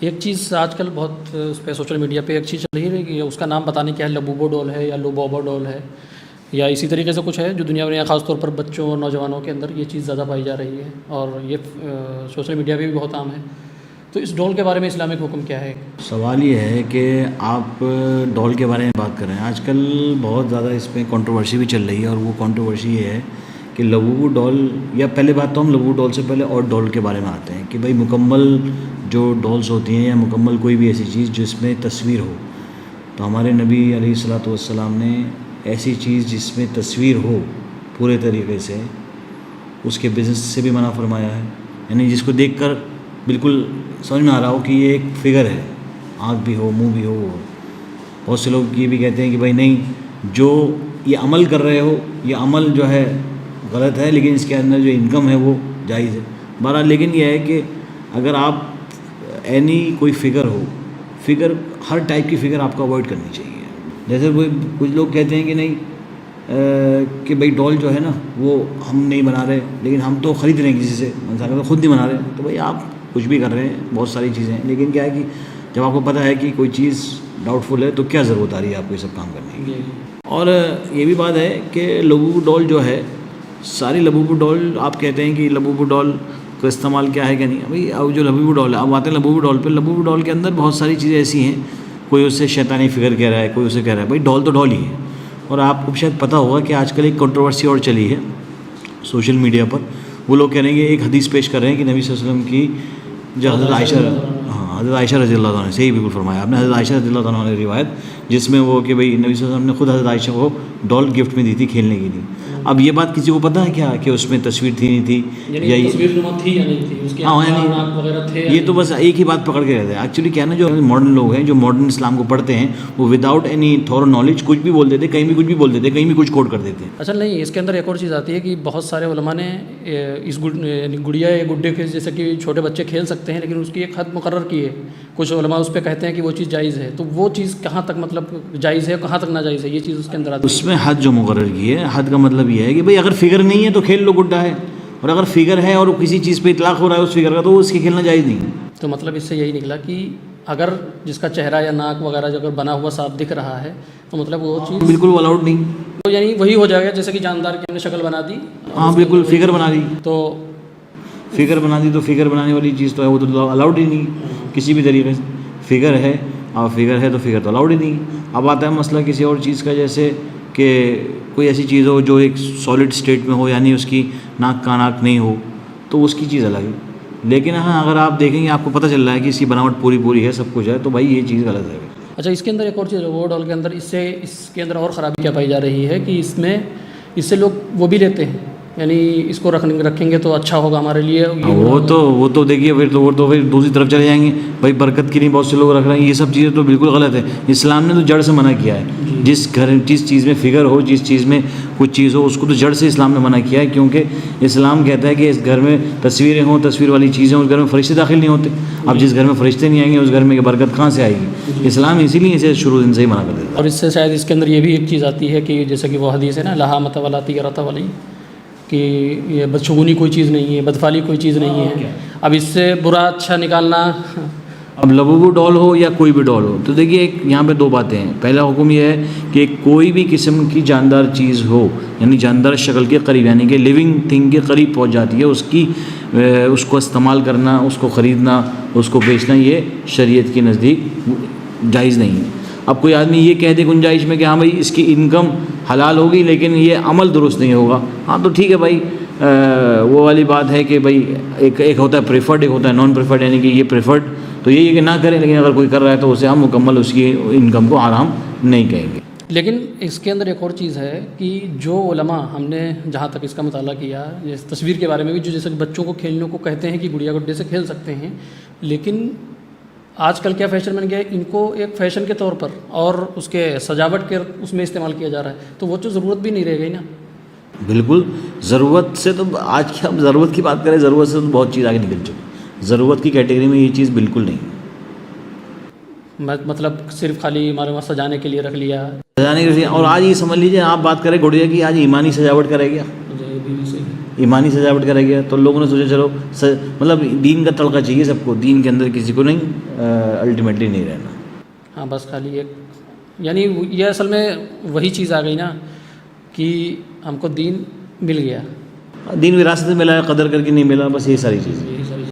ایک چیز آج کل بہت اس پہ سوشل میڈیا پہ ایک چیز چل رہی ہے کہ اس کا نام پتہ نہیں کیا ہے، لبوبو ڈول ہے یا لوبوبو ڈول ہے یا اسی طریقے سے کچھ ہے جو دنیا میں خاص طور پر بچوں اور نوجوانوں کے اندر یہ چیز زیادہ پائی جا رہی ہے اور یہ سوشل میڈیا پہ بھی بہت عام ہے. تو اس ڈول کے بارے میں اسلامک حکم کیا ہے؟ سوال یہ ہے کہ آپ ڈول کے بارے میں بات کر رہے ہیں. آج کل بہت زیادہ اس پہ کنٹروورسی بھی چل رہی ہے اور وہ کنٹروورسی یہ ہے کہ لبوبو ڈول، یا پہلے بات تو ہم لبوبو ڈول سے پہلے اور ڈول کے بارے میں آتے ہیں کہ بھائی مکمل جو ڈولز ہوتی ہیں یا مکمل کوئی بھی ایسی چیز جس میں تصویر ہو، تو ہمارے نبی علیہ الصلوۃ والسلام نے ایسی چیز جس میں تصویر ہو پورے طریقے سے اس کے بزنس سے بھی منع فرمایا ہے. یعنی جس کو دیکھ کر بالکل سمجھ میں آ رہا ہو کہ یہ ایک فگر ہے، آنکھ بھی ہو، منہ بھی ہو. بہت سے لوگ یہ بھی کہتے ہیں کہ بھائی نہیں، جو یہ عمل کر رہے ہو یہ عمل جو ہے غلط ہے، لیکن اس کے اندر جو انکم ہے وہ جائز ہے. بہرحال لیکن یہ ہے کہ اگر آپ کوئی فگر ہو، فگر ہر ٹائپ کی فگر آپ کو اوائڈ کرنی چاہیے. جیسے کچھ لوگ کہتے ہیں کہ نہیں کہ بھائی ڈول جو ہے نا وہ ہم نہیں بنا رہے، لیکن ہم تو خرید رہے ہیں کسی سے، انسان خود نہیں بنا رہے. تو بھائی آپ کچھ بھی کر رہے ہیں، بہت ساری چیزیں ہیں، لیکن کیا ہے کہ جب آپ کو پتہ ہے کہ کوئی چیز ڈاؤٹ فل ہے تو کیا ضرورت آ رہی ہے آپ کو یہ سب کام کرنے کی. اور یہ بھی بات ہے کہ لبوبو ڈول جو ہے، ساری لبوبو ڈول آپ کہتے ہیں کہ لبوبو ڈول کا استعمال کیا ہے کہ نہیں. ابھی اب جو لبوبو ڈول ہے، اب آتے ہیں لبوبو ڈول پہ. لبوبو ڈول کے اندر بہت ساری چیزیں ایسی ہیں، کوئی اسے شیطانی فگر کہہ رہا ہے، کوئی اسے کہہ رہا ہے. بھائی ڈول تو ڈول ہی ہے. اور آپ کو شاید پتہ ہوگا کہ آج کل ایک کنٹروورسی اور چلی ہے سوشل میڈیا پر. وہ لوگ کہہ رہے ہیں کہ ایک حدیث پیش کر رہے ہیں کہ نبی صلی اللہ علیہ وسلم کی جو حضرت عائشہ رضی اللہ عنہ نے، صحیح بالکل فرمایا آپ نے، حضرت عائشہ رضی اللہ عنہ نے روایت، جس میں وہ کہ بھئی نبی صلی اللہ علیہ وسلم نے خود حضرت عائشہ کو ڈول گفٹ میں دی تھی کھیلنے کے لیے. اب یہ بات کسی کو پتہ ہے کیا کہ اس میں تصویر تھی نہیں تھی، یا تصویر تھی یا نہیں تھی، اس کے نام وغیرہ تھے؟ یہ تو بس ایک ہی بات پکڑ کے رہتے ہیں. ایکچولی کیا ہے نا، جو ماڈرن لوگ ہیں جو ماڈرن اسلام کو پڑھتے ہیں، وہ وداؤٹ اینی تھورو نالج کچھ بھی بول دیتے، کہیں بھی کچھ بھی بول دیتے، کہیں بھی کچھ کوٹ کر دیتے ہیں. اچھا نہیں، اس کے اندر ایک اور چیز آتی ہے کہ بہت سارے علماء نے اس گڑیا یا گڈے کے جیسے کہ چھوٹے بچے کھیل سکتے ہیں، لیکن اس کی ایک حد مقرر کی ہے. کچھ علماء اس پہ کہتے ہیں کہ وہ چیز جائز ہے. تو وہ چیز کہاں تک مطلب جائز ہے، کہاں تک ناجائز ہے، یہ چیز اس کے اندر آتی ہے. اس میں حد جو مقرر کی ہے، حد کا مطلب یہ ہے کہ بھئی اگر فگر نہیں ہے تو کھیل لو، گڈا ہے. اور اگر فگر ہے اور کسی چیز پہ اطلاق ہو رہا ہے اس فگر کا، تو اس کے کھیلنا جائز نہیں ہے. تو مطلب اس سے یہی نکلا کہ اگر جس کا چہرہ یا ناک وغیرہ جو اگر بنا ہوا صاف دکھ رہا ہے تو مطلب وہ چیز بالکل الاؤڈ نہیں. تو یعنی وہی ہو جائے گا جیسے کہ جاندار کی ہم نے شکل بنا دی. ہاں بالکل، فگر بنا دی تو فگر بنانے والی چیز تو ہے، وہ تو الاؤڈ ہی نہیں کسی بھی طریقے سے. فگر ہے اور فگر ہے تو فگر تو الاؤڈ ہی نہیں. اب آتا ہے مسئلہ کسی اور چیز کا، جیسے کہ کوئی ایسی چیز ہو جو ایک سالڈ اسٹیٹ میں ہو، یعنی اس کی ناک کا ناک نہیں ہو، تو اس کی چیز الگ ہے. لیکن ہاں اگر آپ دیکھیں گے آپ کو پتہ چل رہا ہے کہ اس کی بناوٹ پوری ہے، سب کچھ ہے، تو بھائی یہ چیز غلط ہے. اچھا، اس کے اندر ایک اور چیز وہ ڈول کے اندر اس کے اندر اور خرابی کیا پائی جا رہی ہے کہ اس سے لوگ وہ بھی لیتے ہیں، یعنی اس کو رکھیں گے تو اچھا ہوگا ہمارے لیے. وہ تو دیکھیے پھر دوسری طرف چلے جائیں گے. بھائی برکت کی نہیں بہت سے لوگ رکھ رہے ہیں، یہ سب چیزیں تو بالکل غلط ہے. اسلام نے تو جڑ سے منع کیا ہے. جس چیز میں فگر ہو، جس چیز میں کچھ چیز ہو، اس کو تو جڑ سے اسلام نے منع کیا ہے. کیونکہ اسلام کہتا ہے کہ اس گھر میں تصویریں ہوں، تصویر والی چیزیں، اس گھر میں فرشتے داخل نہیں ہوتے. اب جس گھر میں فرشتے نہیں آئیں گے اس گھر میں برکت کہاں سے آئے گی؟ اسلام اسی لیے اسے شروع دن سے ہی منع کر دیتا ہے. اور اس سے شاید اس کے اندر یہ بھی ایک چیز آتی ہے کہ جیسے کہ وہ حدیث ہے نا، لہا متولاتی رتا والی، کہ یہ بدشگونی کوئی چیز نہیں ہے، بدفعلی کوئی چیز نہیں ہے. اب اس سے برا اچھا نکالنا، اب لبوبو ڈول ہو یا کوئی بھی ڈول ہو، تو دیکھیے ایک یہاں پہ دو باتیں ہیں. پہلا حکم یہ ہے کہ کوئی بھی قسم کی جاندار چیز ہو، یعنی جاندار شکل کے قریب، یعنی کہ لیونگ تھنگ کے قریب پہنچ جاتی ہے، اس کو استعمال کرنا، اس کو خریدنا، اس کو بیچنا، یہ شریعت کے نزدیک جائز نہیں ہے. اب کوئی آدمی یہ کہہ دے گنجائش میں کہ ہاں بھائی اس کی انکم حلال ہوگی لیکن یہ عمل درست نہیں ہوگا، ہاں تو ٹھیک ہے بھائی. وہ والی بات ہے کہ بھائی ایک ہوتا ہے پریفرڈ، ایک ہوتا ہے نان پریفرڈ. یعنی کہ یہ پریفرڈ تو یہ ہے کہ نہ کریں، لیکن اگر کوئی کر رہا ہے تو اسے ہم مکمل اس کی انکم کو حرام نہیں کہیں گے. لیکن اس کے اندر ایک اور چیز ہے کہ جو علماء ہم نے جہاں تک اس کا مطالعہ کیا، اس تصویر کے بارے میں بھی، جو جیسے کہ بچوں کو کھیلنے کو کہتے ہیں کہ گڑیا گڈے سے کھیل سکتے ہیں، لیکن آج کل کیا فیشن بن گیا ہے، ان کو ایک فیشن کے طور پر اور اس کے سجاوٹ کے اس میں استعمال کیا جا رہا ہے. تو وہ تو ضرورت بھی نہیں رہ گئی نا. بالکل ضرورت سے تو آج کی ہم ضرورت کی بات کریں، ضرورت سے تو بہت چیز آگے نکل چکی. ضرورت کی کیٹیگری میں یہ چیز بالکل نہیں. مطلب صرف خالی ہمارے وہاں سجانے کے لیے رکھ لیا، سجانے کے لیے. اور آج یہ سمجھ لیجیے آپ بات کریں گڑیا کی، آج ایمانی سجاوٹ کا رہ گیا. ایمانی سجاوٹ کا رہ گیا تو لوگوں نے سوچا چلو مطلب دین کا تڑکا چاہیے سب کو، دین کے اندر کسی کو نہیں الٹیمیٹلی نہیں رہنا. ہاں بس خالی ایک یعنی یہ اصل میں وہی چیز آ گئی نا کہ ہم کو دین مل گیا، دین وراثت میں ملا ہے، قدر کر کے نہیں ملا، بس یہ ساری چیزیں.